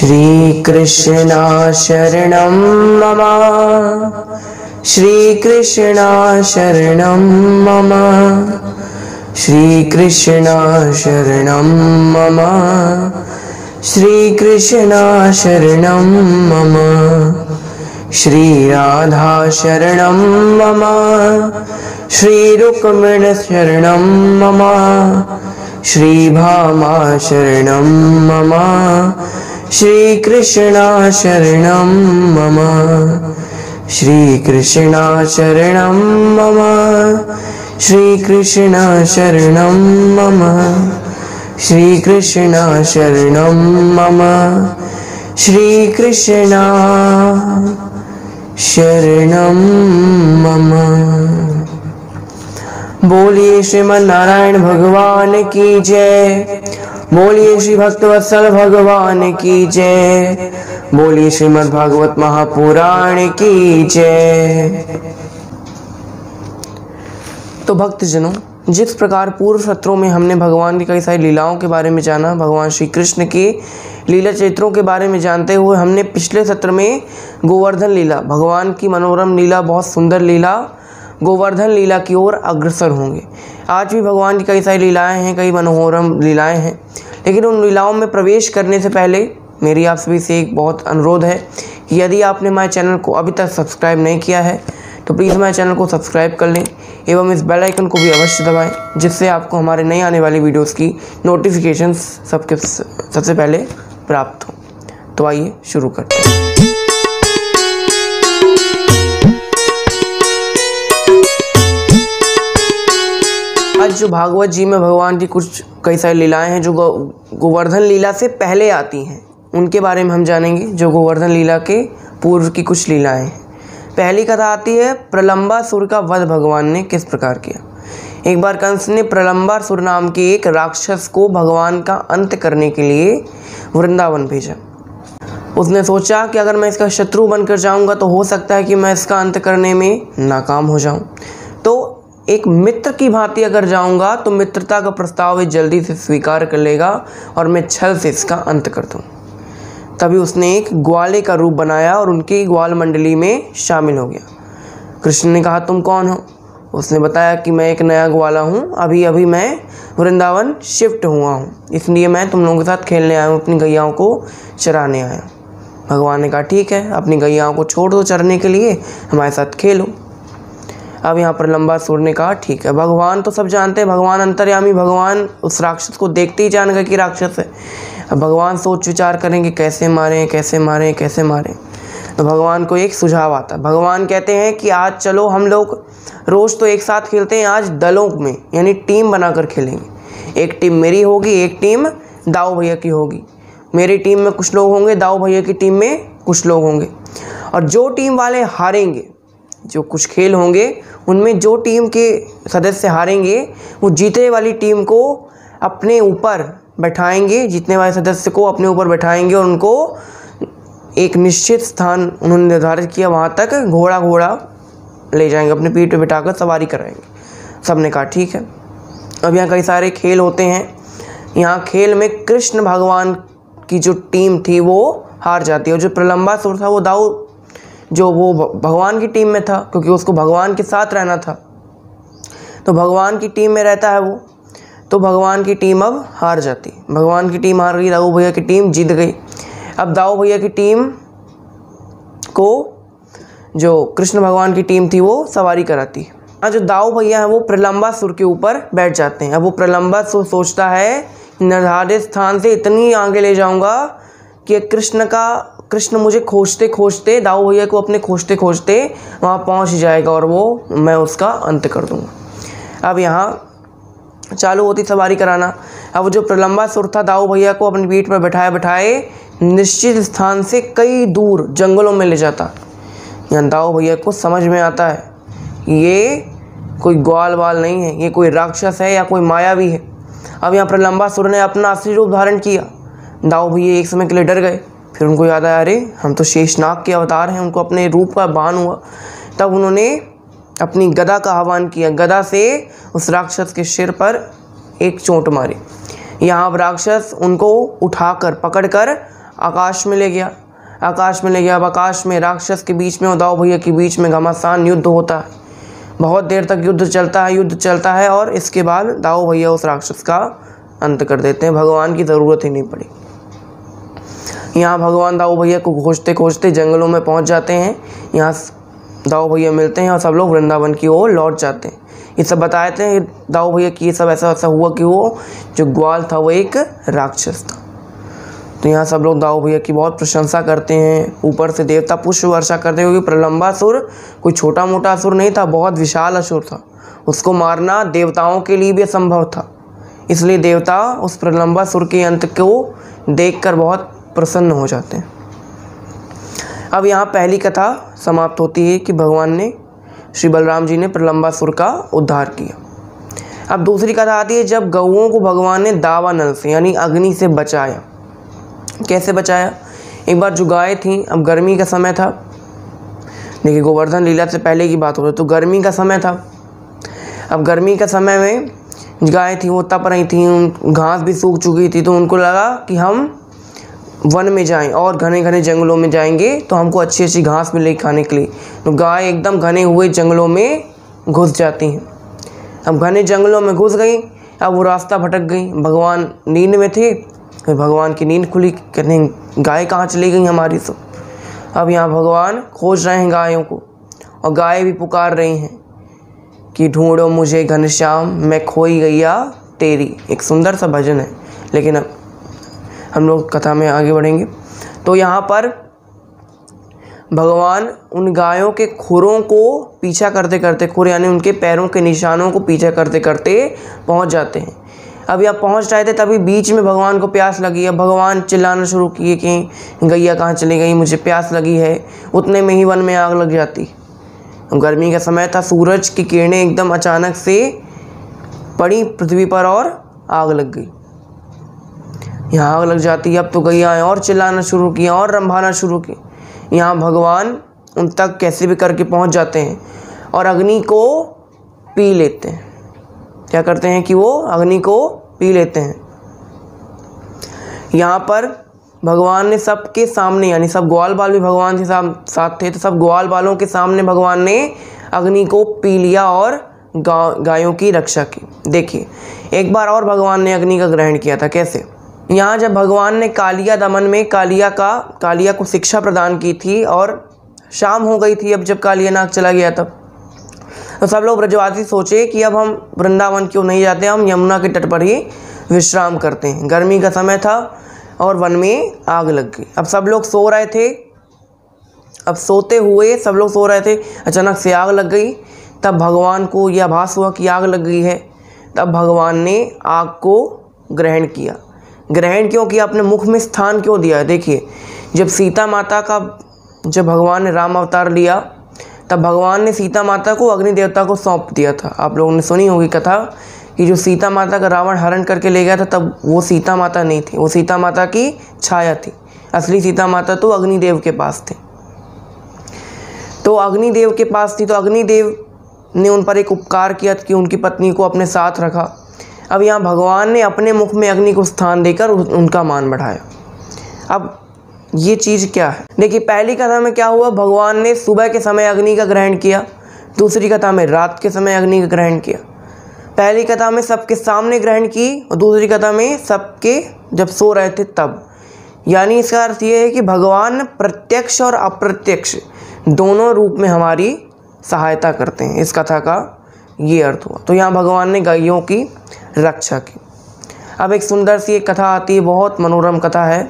श्रीकृष्णा शरणं मम, श्रीकृष्णा शरणं मम, श्रीकृष्णा शरणं मम, श्रीकृष्णा शरणं मम, श्रीराधा शरणं मम, श्रीरुक्मिणी शरणं मम, श्रीभामा शरणं मम, श्रीकृष्णा शरणं मम, श्रीकृष्णा शरणं मम, श्रीकृष्णा शरणं मम, श्रीकृष्णा शरणं मम, श्रीकृष्णा शरणं मम। बोलिए श्रीमन नारायण भगवान की जय, बोलिए श्री भक्तवत्सल भगवान की जय, बोलिए श्रीमद् भागवत महापुराण की जय। तो भक्तजनों, जिस प्रकार पूर्व सत्रों में हमने भगवान की कई सारी लीलाओं के बारे में जाना, भगवान श्री कृष्ण के लीला चरित्रों के बारे में जानते हुए हमने पिछले सत्र में गोवर्धन लीला, भगवान की मनोरम लीला, बहुत सुंदर लीला गोवर्धन लीला की ओर अग्रसर होंगे। आज भी भगवान की कई सारी लीलाएं हैं, कई मनोरम लीलाएं हैं, लेकिन उन लीलाओं में प्रवेश करने से पहले मेरी आप सभी से एक बहुत अनुरोध है कि यदि आपने हमारे चैनल को अभी तक सब्सक्राइब नहीं किया है तो प्लीज़ हमारे चैनल को सब्सक्राइब कर लें एवं इस बेल आइकन को भी अवश्य दबाएं, जिससे आपको हमारे नए आने वाली वीडियोस की नोटिफिकेशंस सबसे पहले प्राप्त हो। तो आइए शुरू करते हैं। आज जो भागवत जी में भगवान की कुछ कई सारी लीलाएं हैं जो गोवर्धन लीला से पहले आती हैं, उनके बारे में हम जानेंगे। जो गोवर्धन लीला के पूर्व की कुछ लीलाएं हैं। पहली कथा आती है प्रलंबासुर का वध भगवान ने किस प्रकार किया। एक बार कंस ने प्रलंबासुर नाम के एक राक्षस को भगवान का अंत करने के लिए वृंदावन भेजा। उसने सोचा कि अगर मैं इसका शत्रु बनकर जाऊंगा तो हो सकता है कि मैं इसका अंत करने में नाकाम हो जाऊं, तो एक मित्र की भांति अगर जाऊंगा तो मित्रता का प्रस्ताव ये जल्दी से स्वीकार कर लेगा और मैं छल से इसका अंत कर दूं। तभी उसने एक ग्वाले का रूप बनाया और उनकी ग्वाल मंडली में शामिल हो गया। कृष्ण ने कहा, तुम कौन हो? उसने बताया कि मैं एक नया ग्वाला हूँ, अभी अभी मैं वृंदावन शिफ्ट हुआ हूँ, इसलिए मैं तुम लोगों के साथ खेलने आया हूँ, अपनी गैयाओं को चराने आया हूँ। भगवान ने कहा, ठीक है, अपनी गैयाओं को छोड़ दो चरने के लिए, हमारे साथ खेलो। अब यहाँ पर प्रलंबासुर ने कहा, ठीक है। भगवान तो सब जानते हैं, भगवान अंतर्यामी, भगवान उस राक्षस को देखते ही जान गए कि राक्षस है। अब भगवान सोच विचार करेंगे कैसे मारें कैसे मारें कैसे मारें। तो भगवान को एक सुझाव आता है। भगवान कहते हैं कि आज चलो हम लोग रोज़ तो एक साथ खेलते हैं, आज दलों में यानी टीम बनाकर खेलेंगे। एक टीम मेरी होगी, एक टीम दाऊ भैया की होगी। मेरी टीम में कुछ लोग होंगे, दाऊ भैया की टीम में कुछ लोग होंगे। और जो टीम वाले हारेंगे, जो कुछ खेल होंगे उनमें जो टीम के सदस्य हारेंगे वो जीतने वाली टीम को अपने ऊपर बैठाएंगे, जीतने वाले सदस्य को अपने ऊपर बैठाएंगे और उनको एक निश्चित स्थान उन्होंने निर्धारित किया, वहाँ तक घोड़ा ले जाएंगे, अपने पीठ पे बिठाकर सवारी कराएंगे। सब ने कहा ठीक है। अब यहाँ कई सारे खेल होते हैं। यहाँ खेल में कृष्ण भगवान की जो टीम थी वो हार जाती है और जो प्रलंबासुर था वो भगवान की टीम में था, क्योंकि उसको भगवान के साथ रहना था, तो भगवान की टीम में रहता है वो, तो भगवान की टीम अब हार जाती। भगवान की टीम हार गई, दाऊ भैया की टीम जीत गई। अब दाऊ भैया की टीम को जो कृष्ण भगवान की टीम थी वो सवारी कराती। अब जो दाऊ भैया हैं वो प्रलंबासुर के ऊपर बैठ जाते हैं। अब वो प्रलंबासुर सोचता है निर्धारित स्थान से इतनी आगे ले जाऊंगा कि कृष्ण मुझे खोजते खोजते, दाऊ भैया को अपने खोजते खोजते वहाँ पहुँच जाएगा और मैं उसका अंत कर दूँगा। अब यहाँ चालू होती सवारी कराना। अब जो प्रलंबासुर था दाऊ भैया को अपनी पीठ पर बैठाए निश्चित स्थान से कई दूर जंगलों में ले जाता। यहाँ दाऊ भैया को समझ में आता है ये कोई ग्वाल वाल नहीं है, ये कोई राक्षस है या कोई मायावी है। अब यहाँ प्रलंबासुर ने अपना असली रूप धारण किया। दाऊ भैया एक समय के लिए डर गए, फिर उनको याद आया, अरे हम तो शेषनाग के अवतार हैं, उनको अपने रूप का भान हुआ। तब उन्होंने अपनी गदा का आह्वान किया, गदा से उस राक्षस के सिर पर एक चोट मारी। यहाँ अब राक्षस उनको उठाकर पकड़कर आकाश में ले गया। अब आकाश में राक्षस के बीच में और दाऊ भैया के बीच में घमासान युद्ध होता है। बहुत देर तक युद्ध चलता है और इसके बाद दाऊ भैया उस राक्षस का अंत कर देते हैं। भगवान की ज़रूरत ही नहीं पड़ी। यहाँ भगवान दाऊ भैया को खोजते खोजते जंगलों में पहुँच जाते हैं। यहाँ दाऊ भैया मिलते हैं और सब लोग वृंदावन की ओर लौट जाते हैं। ये सब बताते हैं दाऊ भैया कि ये सब ऐसा हुआ कि वो जो ग्वाल था वो एक राक्षस था। तो यहाँ सब लोग दाऊ भैया की बहुत प्रशंसा करते हैं। ऊपर से देवता पुष्प वर्षा करते हैं, क्योंकि प्रलंबासुर कोई छोटा मोटा असुर नहीं था, बहुत विशाल असुर था। उसको मारना देवताओं के लिए भी असंभव था, इसलिए देवता उस प्रलंबासुर के अंत को देखकर बहुत प्रसन्न हो जाते हैं। अब यहाँ पहली कथा समाप्त होती है कि भगवान ने, श्री बलराम जी ने प्रलंबासुर का उद्धार किया। अब दूसरी कथा आती है जब गौओं को भगवान ने दावानल से यानी अग्नि से बचाया। कैसे बचाया? एक बार जो गाय थी, अब गर्मी का समय था, देखिए गोवर्धन लीला से पहले की बात हो रही, तो गर्मी का समय था। अब गर्मी का समय में गाय थी वो तप रही थी, घास भी सूख चुकी थी, तो उनको लगा कि हम वन में जाएं और घने घने जंगलों में जाएंगे तो हमको अच्छी अच्छी घास मिलेगी खाने के लिए। तो गाय एकदम घने हुए जंगलों में घुस जाती हैं। अब घने जंगलों में घुस गई, अब वो रास्ता भटक गई। भगवान नींद में थे, फिर भगवान की नींद खुली, कहते गाय कहाँ चली गई हमारी सब। अब यहाँ भगवान खोज रहे हैं गायों को, और गाय भी पुकार रही हैं कि ढूंढो मुझे घनश्याम, मैं खोई गैया तेरी। एक सुंदर सा भजन है, लेकिन अब हम लोग कथा में आगे बढ़ेंगे। तो यहाँ पर भगवान उन गायों के खुरों को पीछा करते करते, खुर यानी उनके पैरों के निशानों को पीछा करते करते पहुँच जाते हैं। अब यहाँ पहुँच रहे थे, तभी बीच में भगवान को प्यास लगी। अब भगवान चिल्लाना शुरू किए कि गैया कहाँ चली गई, मुझे प्यास लगी है। उतने में ही वन में आग लग जाती। गर्मी का समय था, सूरज की किरणें एकदम अचानक से पड़ी पृथ्वी पर और आग लग गई। यहाँ आग लग जाती। अब तो गैया और चिल्लाना शुरू किया और रंभाना शुरू की। यहाँ भगवान उन तक कैसे भी करके पहुँच जाते हैं और अग्नि को पी लेते हैं। क्या करते हैं कि वो अग्नि को पी लेते हैं। यहाँ पर भगवान ने सबके सामने, यानी सब ग्वाल बाल भी भगवान के साथ थे, तो सब ग्वाल बालों के सामने भगवान ने अग्नि को पी लिया और गायों की रक्षा की। देखिए एक बार और भगवान ने अग्नि का ग्रहण किया था। कैसे? यहाँ जब भगवान ने कालिया दमन में कालिया को शिक्षा प्रदान की थी और शाम हो गई थी, अब जब कालिया नाग चला गया तब तो सब लोग ब्रजवासी सोचे कि अब हम वृंदावन क्यों नहीं जाते, हम यमुना के तट पर ही विश्राम करते हैं। गर्मी का समय था और वन में आग लग गई। अब सब लोग सो रहे थे, अब सोते हुए सब लोग सो रहे थे, अचानक से आग लग गई। तब भगवान को यह आभास हुआ कि आग लग गई है। तब भगवान ने आग को ग्रहण किया। ग्रहण क्यों किया? अपने मुख में स्थान क्यों दिया है? देखिए जब सीता माता का, जब भगवान ने राम अवतार लिया, तब भगवान ने सीता माता को अग्नि देवता को सौंप दिया था। आप लोगों ने सुनी होगी कथा कि जो सीता माता का रावण हरण करके ले गया था, तब वो सीता माता नहीं थी, वो सीता माता की छाया थी। असली सीता माता तो अग्निदेव के पास थी। तो अग्निदेव के पास थी, तो अग्निदेव ने उन पर एक उपकार किया कि उनकी पत्नी को अपने साथ रखा। अब यहाँ भगवान ने अपने मुख में अग्नि को स्थान देकर उनका मान बढ़ाया। अब ये चीज़ क्या है? देखिए पहली कथा में क्या हुआ, भगवान ने सुबह के समय अग्नि का ग्रहण किया, दूसरी कथा में रात के समय अग्नि का ग्रहण किया। पहली कथा में सबके सामने ग्रहण की और दूसरी कथा में सबके जब सो रहे थे तब। यानी इसका अर्थ ये है कि भगवान प्रत्यक्ष और अप्रत्यक्ष दोनों रूप में हमारी सहायता करते हैं। इस कथा का ये अर्थ हुआ। तो यहाँ भगवान ने गायों की रक्षा की। अब एक सुंदर सी एक कथा आती है, बहुत मनोरम कथा है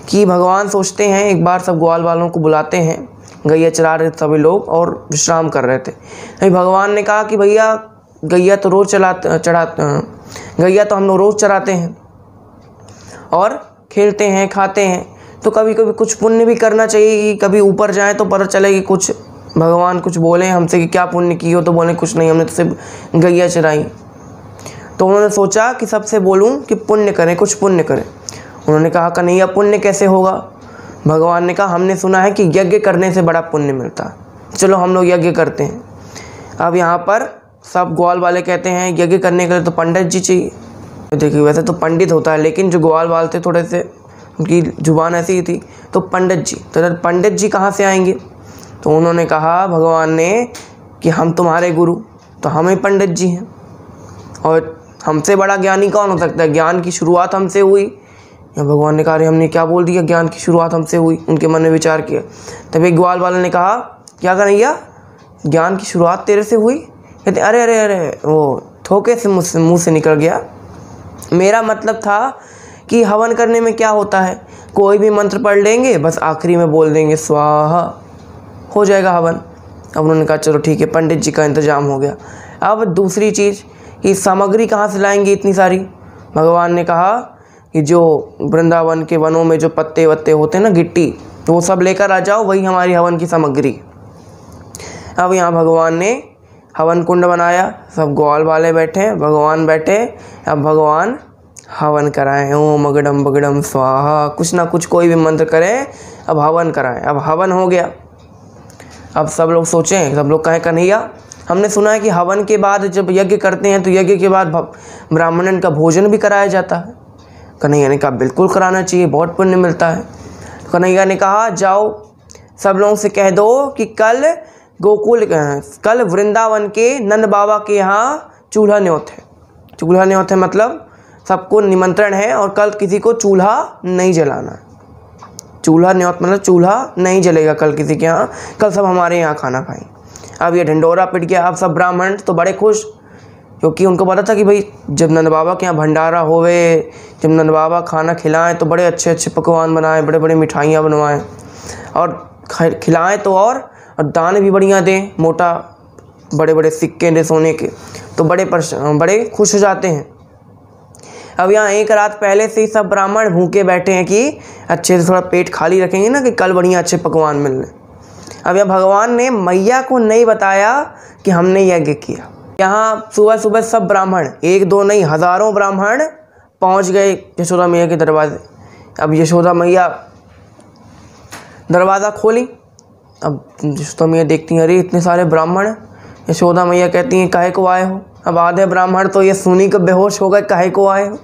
कि भगवान सोचते हैं, एक बार सब ग्वाल वालों को बुलाते हैं, गैया चरा रहे थे सभी लोग और विश्राम कर रहे थे। अभी भगवान ने कहा कि भैया गैया तो गैया तो हम लोग रोज़ चराते हैं और खेलते हैं खाते हैं, तो कभी कभी कुछ पुण्य भी करना चाहिए कि कभी ऊपर जाएं तो पता चले कि कुछ भगवान कुछ बोले हमसे कि क्या पुण्य की हो, तो बोले कुछ नहीं, हमने तो सिर्फ गैया चराई। तो उन्होंने सोचा कि सबसे बोलूं कि पुण्य करें, कुछ पुण्य करें। उन्होंने कहा कन्हैया पुण्य कैसे होगा? भगवान ने कहा हमने सुना है कि यज्ञ करने से बड़ा पुण्य मिलता है, चलो हम लोग यज्ञ करते हैं। अब यहाँ पर सब ग्वाल वाले कहते हैं यज्ञ करने के लिए तो पंडित जी चाहिए। देखिए वैसे तो पंडित होता है, लेकिन जो ग्वाल वाले थे थोड़े से उनकी जुबान ऐसी ही थी। तो पंडित जी, तो पंडित जी कहाँ से आएंगे? तो उन्होंने कहा भगवान ने कि हम तुम्हारे गुरु, तो हम ही पंडित जी हैं, और हमसे बड़ा ज्ञानी कौन हो सकता है? ज्ञान की शुरुआत हमसे हुई। या भगवान ने कहा अरे हमने क्या बोल दिया, ज्ञान की शुरुआत हमसे हुई? उनके मन में विचार किया। तब एक ग्वाल वाले ने कहा क्या कन्हैया, ज्ञान की शुरुआत तेरे से हुई? कहते अरे अरे अरे, वो थोके से मुँह से निकल गया, मेरा मतलब था कि हवन करने में क्या होता है, कोई भी मंत्र पढ़ लेंगे, बस आखिरी में बोल देंगे स्वाहा, हो जाएगा हवन। अब उन्होंने कहा चलो ठीक है, पंडित जी का इंतजाम हो गया। अब दूसरी चीज़ कि सामग्री कहाँ से लाएंगे इतनी सारी? भगवान ने कहा कि जो वृंदावन के वनों में जो पत्ते वत्ते होते हैं ना, गिट्टी, तो वो सब लेकर आ जाओ, वही हमारी हवन की सामग्री। अब यहाँ भगवान ने हवन कुंड बनाया, सब ग्वाल वाले बैठे, भगवान बैठे। अब भगवान हवन कराएं, ओम अगडम बगडम स्वाहा, कुछ ना कुछ कोई भी मंत्र करें, अब हवन कराएं। अब हवन हो गया। अब सब लोग सोचें, सब लोग कहें कन्हैया हमने सुना है कि हवन के बाद जब यज्ञ करते हैं तो यज्ञ के बाद ब्राह्मणन का भोजन भी कराया जाता है। कन्हैया ने कहा बिल्कुल कराना चाहिए, बहुत पुण्य मिलता है। कन्हैया ने कहा जाओ सब लोगों से कह दो कि कल वृंदावन के नंद बाबा के यहाँ चूल्हा न्योत है। चूल्हा न्योत है मतलब सबको निमंत्रण है, और कल किसी को चूल्हा नहीं जलाना है। चूल्हा न्योत मतलब चूल्हा नहीं जलेगा कल किसी के यहाँ, कल सब हमारे यहाँ खाना खाएं। अब ये ढिंडोरा पिट गया। अब सब ब्राह्मण तो बड़े खुश, क्योंकि उनको पता था कि भाई जब नंद बाबा के यहाँ भंडारा होवे, जब नंद बाबा खाना खिलाएं तो बड़े अच्छे अच्छे पकवान बनाएं, बड़े बड़े मिठाइयाँ बनवाएं और खिलाएं तो और दान भी बढ़िया दें, मोटा बड़े बड़े सिक्के दें सोने के, तो बड़े खुश हो जाते हैं। अब यहाँ एक रात पहले से ही सब ब्राह्मण भूखे बैठे हैं कि अच्छे से थोड़ा पेट खाली रखेंगे ना, कि कल बढ़िया अच्छे पकवान मिलने। अब यहाँ भगवान ने मैया को नहीं बताया कि हमने यज्ञ किया। यहाँ सुबह सुबह सब ब्राह्मण, एक दो नहीं हज़ारों ब्राह्मण पहुँच गए यशोदा मैया के दरवाजे। अब यशोदा मैया दरवाज़ा खोली। अब यशोदा मैया देखती हैं अरे इतने सारे ब्राह्मण। यशोदा मैया कहती हैं काहे को आए हो? अब आधे ब्राह्मण तो ये सुनी के बेहोश हो गए, काहे को आए हो?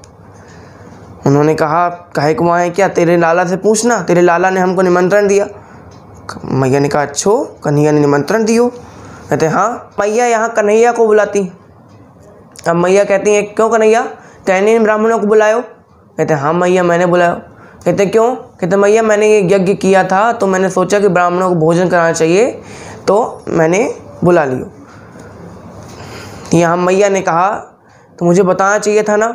उन्होंने कहा काहे को आए क्या, तेरे लाला से पूछना, तेरे लाला ने हमको निमंत्रण दिया। मैया ने कहा अच्छो, कन्हैया ने निमंत्रण दियो? कहते हाँ। मैया यहाँ कन्हैया को बुलाती। अब मैया कहती हैं क्यों कन्हैया, तैने इन ब्राह्मणों को बुलायो? कहते हाँ मैया मैंने बुलायो। कहते क्यों? कहते मैया मैंने ये यज्ञ किया था तो मैंने सोचा कि ब्राह्मणों को भोजन कराना चाहिए, तो मैंने बुला लियो। यहाँ मैया ने कहा तो मुझे बताना चाहिए था ना।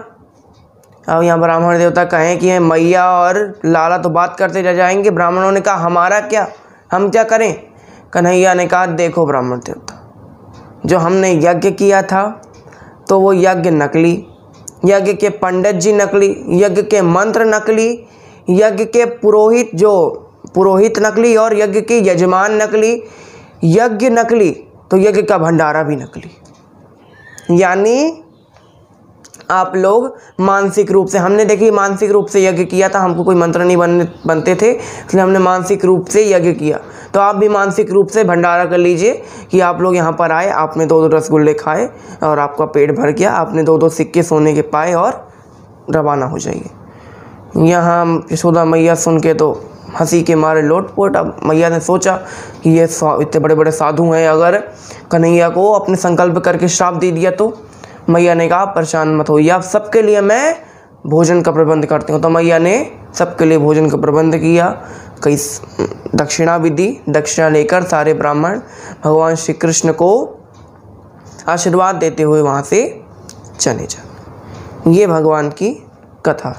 अब यहाँ ब्राह्मण देवता कहें कि मैया और लाला तो बात करते रह जाएंगे। ब्राह्मणों ने कहा हमारा क्या, हम क्या करें? कन्हैया ने कहा देखो ब्राह्मण देवता, जो हमने यज्ञ किया था तो वो यज्ञ नकली, यज्ञ के पंडित जी नकली, यज्ञ के मंत्र नकली, यज्ञ के पुरोहित नकली, और यज्ञ के यजमान नकली, यज्ञ नकली तो यज्ञ का भंडारा भी नकली। यानी आप लोग मानसिक रूप से, हमने देखिए मानसिक रूप से यज्ञ किया था, हमको कोई मंत्र नहीं बनते थे, इसलिए हमने मानसिक रूप से यज्ञ किया। तो आप भी मानसिक रूप से भंडारा कर लीजिए कि आप लोग यहाँ पर आए, आपने 2-2 रसगुल्ले खाए और आपका पेट भर गया, आपने 2-2 सिक्के सोने के पाए और रवाना हो जाइए। यहाँ यशोदा मैया सुन के तो हंसी के मारे लोटपोट। अब मैया ने सोचा कि ये इतने बड़े बड़े साधु हैं, अगर कन्हैया को अपने संकल्प करके श्राप दे दिया तो। मैया ने कहा परेशान मत होइए, आप सबके लिए मैं भोजन का प्रबंध करती हूँ। तो मैया ने सबके लिए भोजन का प्रबंध किया, कई दक्षिणा भी दी। दक्षिणा लेकर सारे ब्राह्मण भगवान श्री कृष्ण को आशीर्वाद देते हुए वहाँ से चले जाते। ये भगवान की कथा।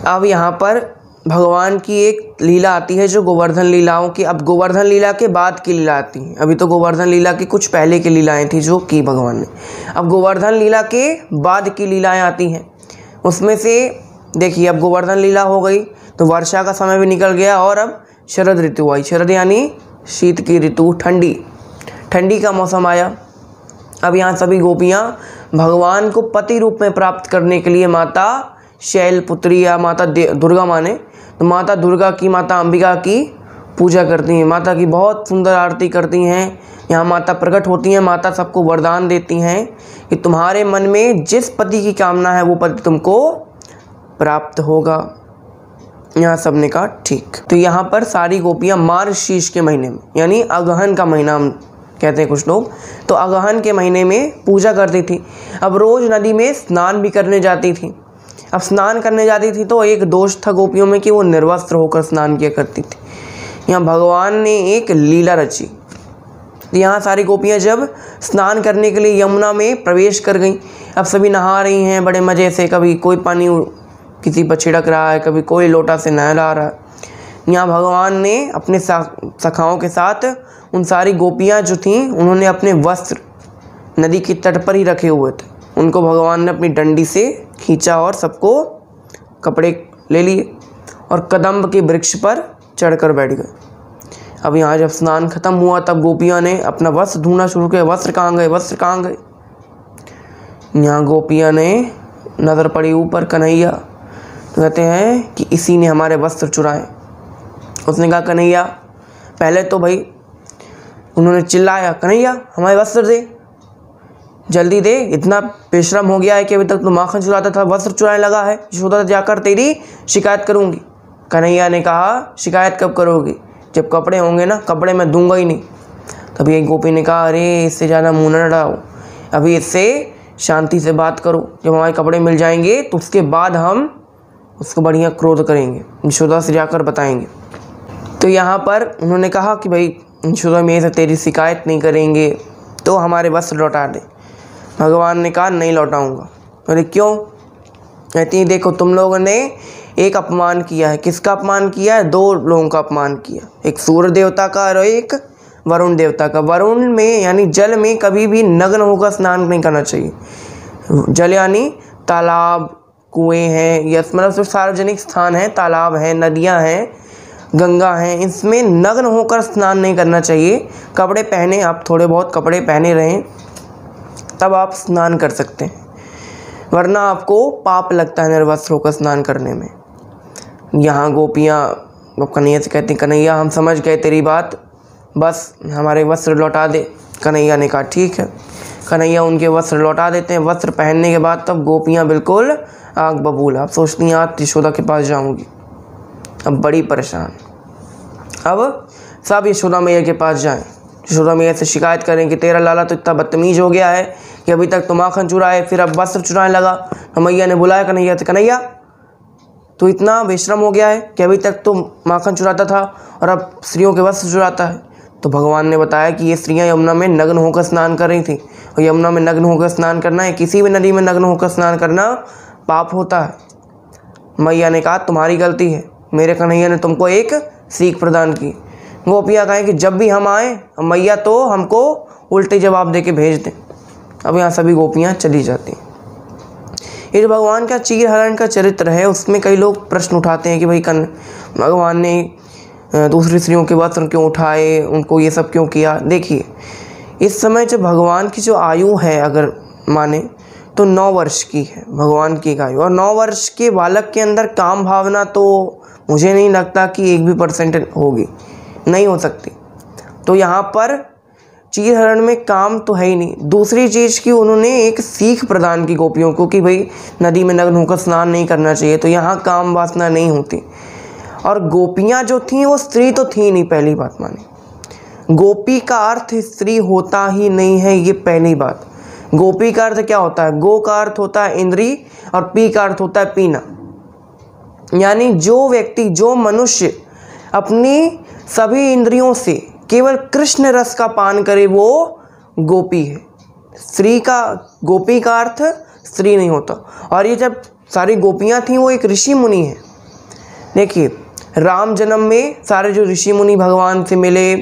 अब यहाँ पर भगवान की एक लीला आती है जो गोवर्धन लीलाओं की, अब गोवर्धन लीला के बाद की लीला आती है। अभी तो गोवर्धन लीला की कुछ पहले की लीलाएं थी जो की भगवान ने। अब गोवर्धन लीला के बाद की लीलाएं आती हैं। उसमें से देखिए, अब गोवर्धन लीला हो गई तो वर्षा का समय भी निकल गया और अब शरद ऋतु आई। शरद यानी शीत की ऋतु, ठंडी का मौसम आया। अब यहाँ सभी गोपियाँ भगवान को पति रूप में प्राप्त करने के लिए माता शैलपुत्री या माता दुर्गा माने, तो माता दुर्गा की, माता अंबिका की पूजा करती हैं। माता की बहुत सुंदर आरती करती हैं। यहाँ माता प्रकट होती हैं, माता सबको वरदान देती हैं कि तुम्हारे मन में जिस पति की कामना है वो पति तुमको प्राप्त होगा। यहाँ सबने कहा ठीक। तो यहाँ पर सारी गोपियाँ मार्गशीर्ष के महीने में, यानी अगहन का महीना हम कहते हैं कुछ लोग, तो अगहन के महीने में पूजा करती थी। अब रोज़ नदी में स्नान भी करने जाती थी। अब स्नान करने जाती थी तो एक दोष था गोपियों में कि वो निर्वस्त्र होकर स्नान किया करती थी। यहाँ भगवान ने एक लीला रची। यहाँ सारी गोपियाँ जब स्नान करने के लिए यमुना में प्रवेश कर गईं, अब सभी नहा रही हैं बड़े मज़े से, कभी कोई पानी किसी पर छिड़क रहा है, कभी कोई लोटा से नहला रहा है। यहाँ भगवान ने अपने सखाओं के साथ उन सारी गोपियाँ जो थीं उन्होंने अपने वस्त्र नदी के तट पर ही रखे हुए थे, उनको भगवान ने अपनी डंडी से खींचा और सबको कपड़े ले लिए और कदम्ब के वृक्ष पर चढ़कर बैठ गए। अब यहाँ जब स्नान खत्म हुआ तब गोपियाँ ने अपना वस्त्र ढूंढना शुरू किया, वस्त्र कहाँ गए, वस्त्र कहाँ गए। यहाँ गोपियाँ ने नज़र पड़ी ऊपर कन्हैया, तो कहते हैं कि इसी ने हमारे वस्त्र चुराए। उसने कहा कन्हैया, पहले तो भाई उन्होंने चिल्लाया, कन्हैया हमारे वस्त्र दे, जल्दी दे, इतना बेशरम हो गया है कि अभी तक तो माखन चुराता था वस्त्र चुराने लगा है, यशोदा जाकर तेरी शिकायत करूँगी। कन्हैया ने कहा शिकायत कब करोगी, जब कपड़े होंगे ना, कपड़े मैं दूंगा ही नहीं। तभी एक गोपी ने कहा अरे इससे ज़्यादा मुँह न लड़ाओ, अभी इससे शांति से बात करो, जब हमारे कपड़े मिल जाएंगे तो उसके बाद हम उसको बढ़िया क्रोध करेंगे, यशोदा से जाकर बताएंगे। तो यहाँ पर उन्होंने कहा कि भाई यशोदा मेरे से तेरी शिकायत नहीं करेंगे तो हमारे वस्त्र लौटा दे। भगवान ने कहा नहीं लौटाऊंगा। अरे क्यों? कहती है देखो तुम लोगों ने एक अपमान किया है। किसका अपमान किया है? दो लोगों का अपमान किया, एक सूर्य देवता का और एक वरुण देवता का। वरुण में यानी जल में कभी भी नग्न होकर स्नान नहीं करना चाहिए। जल यानी तालाब, कुएं हैं, या मतलब सिर्फ सार्वजनिक स्थान है, तालाब हैं, नदियां हैं, गंगा हैं, इसमें नग्न होकर स्नान नहीं करना चाहिए। कपड़े पहने, आप थोड़े बहुत कपड़े पहने रहें तब आप स्नान कर सकते हैं, वरना आपको पाप लगता है निर्वस्त्र होकर स्नान करने में। यहाँ गोपियाँ कन्हैया से कहती कन्हैया हम समझ गए तेरी बात, बस हमारे वस्त्र लौटा दे। कन्हैया ने कहा ठीक है। कन्हैया उनके वस्त्र लौटा देते हैं। वस्त्र पहनने के बाद तब गोपियाँ बिल्कुल आग बबूल। अब सोचती हैं आज यशोदा के पास जाऊँगी, अब बड़ी परेशान। अब सब यशोदा मैया के पास जाएं, यशोदा मैया से शिकायत करें कि तेरा लाला तो इतना बदतमीज़ हो गया है कि अभी तक तो माखन चुराए, फिर अब वस्त्र चुराने लगा। तो मैया ने बुलाया कन्हैया से, कन्हैया तो इतना बेशरम हो गया है कि अभी तक तो माखन चुराता था और अब स्त्रियों के वस्त्र चुराता है। तो भगवान ने बताया कि ये स्त्रियां यमुना में नग्न होकर स्नान कर रही थी, और यमुना में नग्न होकर स्नान करना है, किसी भी नदी में नग्न होकर स्नान करना पाप होता है। मैया ने कहा तुम्हारी गलती है, मेरे कन्हैया ने तुमको एक सीख प्रदान की। गोपियाँ कहें कि जब भी हम आए मैया तो हमको उल्टे जवाब दे के भेज दें। अब यहाँ सभी गोपियाँ चली जाती। ये जो भगवान का चीरहरण का चरित्र है उसमें कई लोग प्रश्न उठाते हैं कि भाई भगवान ने दूसरी स्त्रियों के वस्त्र क्यों उठाए, उनको ये सब क्यों किया। देखिए इस समय जो भगवान की जो आयु है अगर माने तो 9 वर्ष की है भगवान की आयु, और 9 वर्ष के बालक के अंदर काम भावना तो मुझे नहीं लगता कि 1% होगी, नहीं हो सकती। तो यहाँ पर चीरहरण में काम तो है ही नहीं। दूसरी चीज़ की उन्होंने एक सीख प्रदान की गोपियों को कि भाई नदी में नग्न होकर स्नान नहीं करना चाहिए, तो यहाँ काम वासना नहीं होती। और गोपियाँ जो थीं वो स्त्री तो थी नहीं, पहली बात माने। गोपी का अर्थ स्त्री होता ही नहीं है, ये पहली बात। गोपी का अर्थ क्या होता है? गो का अर्थ होता है इंद्री और पी का अर्थ होता है पीना, यानी जो व्यक्ति जो मनुष्य अपनी सभी इंद्रियों से केवल कृष्ण रस का पान करे वो गोपी है। स्त्री का गोपी का अर्थ स्त्री नहीं होता। और ये जब सारी गोपियाँ थीं वो एक ऋषि मुनि है। देखिए राम जन्म में सारे जो ऋषि मुनि भगवान से मिले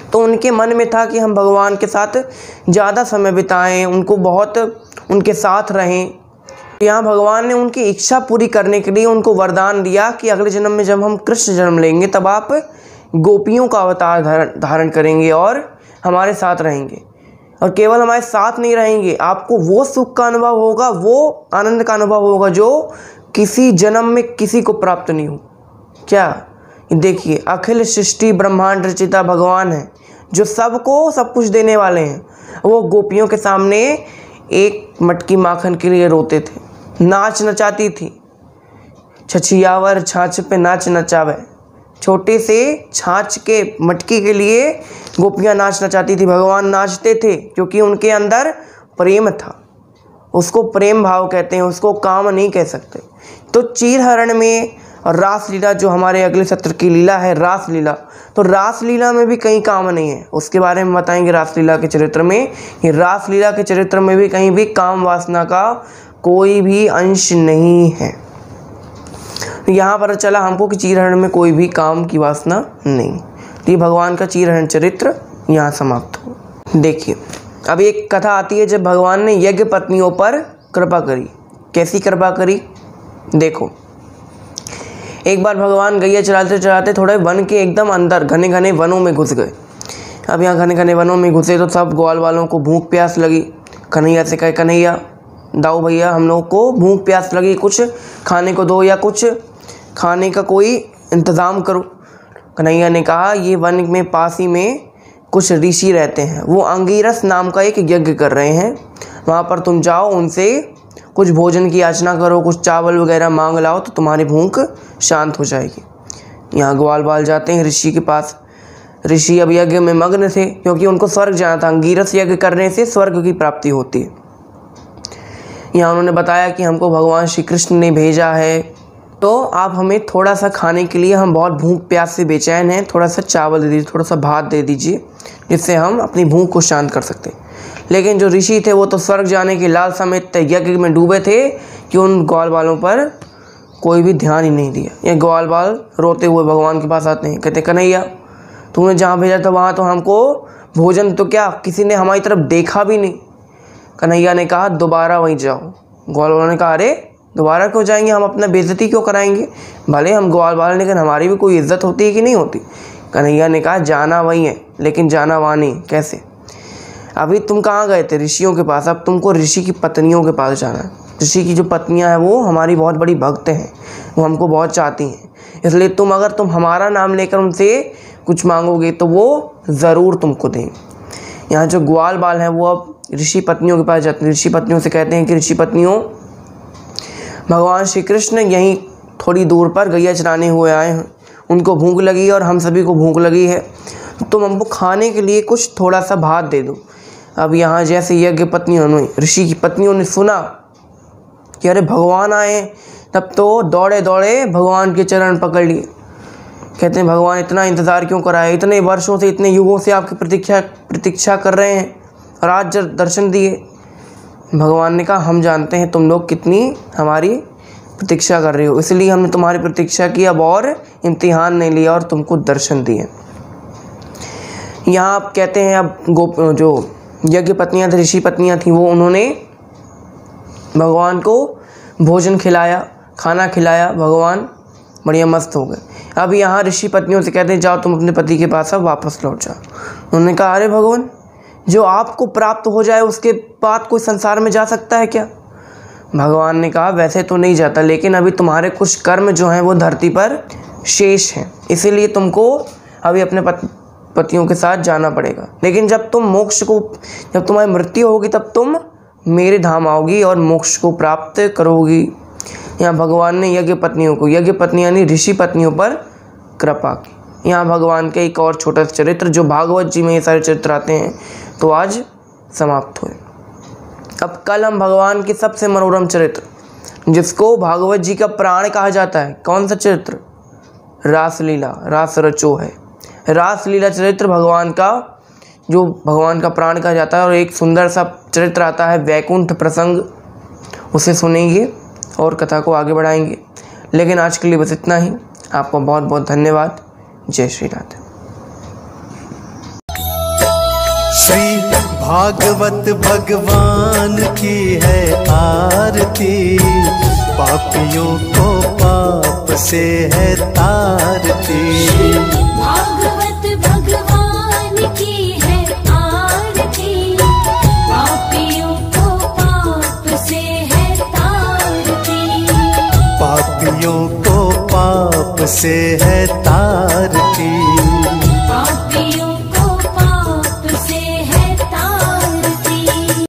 तो उनके मन में था कि हम भगवान के साथ ज़्यादा समय बिताएं, उनको बहुत उनके साथ रहें। यहाँ भगवान ने उनकी इच्छा पूरी करने के लिए उनको वरदान दिया कि अगले जन्म में जब हम कृष्ण जन्म लेंगे तब आप गोपियों का अवतार धारण करेंगे और हमारे साथ रहेंगे। और केवल हमारे साथ नहीं रहेंगे, आपको वो सुख का अनुभव होगा, वो आनंद का अनुभव होगा जो किसी जन्म में किसी को प्राप्त नहीं हो। क्या? देखिए अखिल सृष्टि ब्रह्मांड रचिता भगवान है जो सबको सब कुछ देने वाले हैं। वो गोपियों के सामने एक मटकी माखन के लिए रोते थे, नाच नचाती थी, छछियावर छाछ पे नाच नचावे। छोटे से छाछ के मटकी के लिए गोपियाँ नाच नचाती थी। भगवान नाचते थे क्योंकि उनके अंदर प्रेम था। उसको प्रेम भाव कहते हैं, उसको काम नहीं कह सकते। तो चीरहरण में और रासलीला, जो हमारे अगले सत्र की लीला है रासलीला, तो रासलीला में भी कहीं काम नहीं है, उसके बारे में बताएंगे रासलीला के चरित्र में। ये रासलीला के चरित्र में भी कहीं भी काम वासना का कोई भी अंश नहीं है। यहाँ पर चला हमको कि चीरहरण में कोई भी काम की वासना नहीं। ये भगवान का चीरहरण चरित्र यहाँ समाप्त हो। देखिए अब एक कथा आती है जब भगवान ने यज्ञ पत्नियों पर कृपा करी। कैसी कृपा करी? देखो, एक बार भगवान गैया चराते चराते थोड़े वन के एकदम अंदर घने घने वनों में घुस गए। अब यहाँ घने घने वनों में घुसे तो सब ग्वाल वालों को भूख प्यास लगी। कन्हैया से कहे, कन्हैया दाऊ भैया हम लोग को भूख प्यास लगी, कुछ खाने को दो या कुछ खाने का कोई इंतज़ाम करो। कन्हैया ने कहा, ये वन में पास ही में कुछ ऋषि रहते हैं, वो अंगीरस नाम का एक यज्ञ कर रहे हैं, वहाँ पर तुम जाओ, उनसे कुछ भोजन की याचना करो, कुछ चावल वगैरह मांग लाओ तो तुम्हारी भूख शांत हो जाएगी। यहाँ ग्वाल बाल जाते हैं ऋषि के पास। ऋषि अब यज्ञ में मग्न थे क्योंकि उनको स्वर्ग जाना था। अंगीरस यज्ञ करने से स्वर्ग की प्राप्ति होती है। यहाँ उन्होंने बताया कि हमको भगवान श्री कृष्ण ने भेजा है, तो आप हमें थोड़ा सा खाने के लिए, हम बहुत भूख प्यास से बेचैन हैं, थोड़ा सा चावल दे दीजिए, थोड़ा सा भात दे दीजिए, जिससे हम अपनी भूख को शांत कर सकते। लेकिन जो ऋषि थे वो तो स्वर्ग जाने की लालसा में यज्ञ में डूबे थे कि उन ग्वाल बालों पर कोई भी ध्यान ही नहीं दिया। ये ग्वाल बाल रोते हुए भगवान के पास आते हैं, कहते, कन्हैया तूने जहाँ भेजा था वहाँ तो हमको भोजन तो क्या किसी ने हमारी तरफ देखा भी नहीं। कन्हैया ने कहा, दोबारा वहीं जाओ। ग्वाल वालों ने कहा, अरे दोबारा क्यों जाएंगे, हम अपना बेइज्जती क्यों कराएंगे, भले हम ग्वाल बाल, लेकिन हमारी भी कोई इज्जत होती है कि नहीं होती। कन्हैया ने कहा, जाना वहीं है लेकिन जाना वहाँ नहीं। कैसे? अभी तुम कहाँ गए थे? ऋषियों के पास। अब तुमको ऋषि की पत्नियों के पास जाना है। ऋषि की जो पत्नियां हैं वो हमारी बहुत बड़ी भक्त हैं, वो हमको बहुत चाहती हैं, इसलिए अगर तुम हमारा नाम लेकर उनसे कुछ मांगोगे तो वो ज़रूर तुमको देंगे। यहाँ जो ग्वाल बाल हैं वो अब ऋषि पत्नियों के पास जाते हैं। ऋषि पत्नियों से कहते हैं कि ऋषि पत्नियों, भगवान श्री कृष्ण यहीं थोड़ी दूर पर गैया चराने हुए आए हैं, उनको भूख लगी और हम सभी को भूख लगी है, तो तुम हमको खाने के लिए कुछ थोड़ा सा भात दे दो। अब यहाँ जैसे यज्ञ पत्नियों ने, ऋषि की पत्नियों ने सुना कि अरे भगवान आए, तब तो दौड़े दौड़े भगवान के चरण पकड़ लिए। कहते हैं, भगवान इतना इंतज़ार क्यों कराए, इतने वर्षों से, इतने युगों से आपकी प्रतीक्षा कर रहे हैं और आज जब दर्शन दिए। भगवान ने कहा, हम जानते हैं तुम लोग कितनी हमारी प्रतीक्षा कर रहे हो, इसलिए हमने तुम्हारी प्रतीक्षा की, अब और इम्तिहान नहीं लिया और तुमको दर्शन दिए। यहाँ आप कहते हैं, अब जो यज्ञ पत्नियाँ थी, ऋषि पत्नियाँ थीं, वो उन्होंने भगवान को भोजन खिलाया, खाना खिलाया, भगवान बढ़िया मस्त हो गए। अब यहाँ ऋषि पत्नियों से कहते हैं, जाओ तुम अपने पति के पास अब वापस लौट जाओ। उन्होंने कहा, अरे भगवान, जो आपको प्राप्त हो जाए उसके बाद कोई संसार में जा सकता है क्या? भगवान ने कहा, वैसे तो नहीं जाता, लेकिन अभी तुम्हारे कुछ कर्म जो हैं वो धरती पर शेष हैं, इसीलिए तुमको अभी अपने पतियों के साथ जाना पड़ेगा। लेकिन जब तुम्हारी मृत्यु होगी तब तुम मेरे धाम आओगी और मोक्ष को प्राप्त करोगी। यहाँ भगवान ने यज्ञ पत्नियाँ ने ऋषि पत्नियों पर कृपा की। यहाँ भगवान के एक और छोटा सा चरित्र, जो भागवत जी में ये सारे चरित्र आते हैं, तो आज समाप्त हुए। अब कल हम भगवान के सबसे मनोरम चरित्र, जिसको भागवत जी का प्राण कहा जाता है, कौन सा चरित्र? रासलीला, रास रचो है। रासलीला चरित्र भगवान का, जो भगवान का प्राण कहा जाता है, और एक सुंदर सा चरित्र आता है वैकुंठ प्रसंग, उसे सुनेंगे और कथा को आगे बढ़ाएंगे। लेकिन आज के लिए बस इतना ही। आपको बहुत बहुत धन्यवाद। जय श्री राधे। श्री भागवत भगवान की है आरती, पापियों को पाप से है तारती। भागवत भगवान की है आरती, पापियों को पाप से है तारती। पापियों को पाप से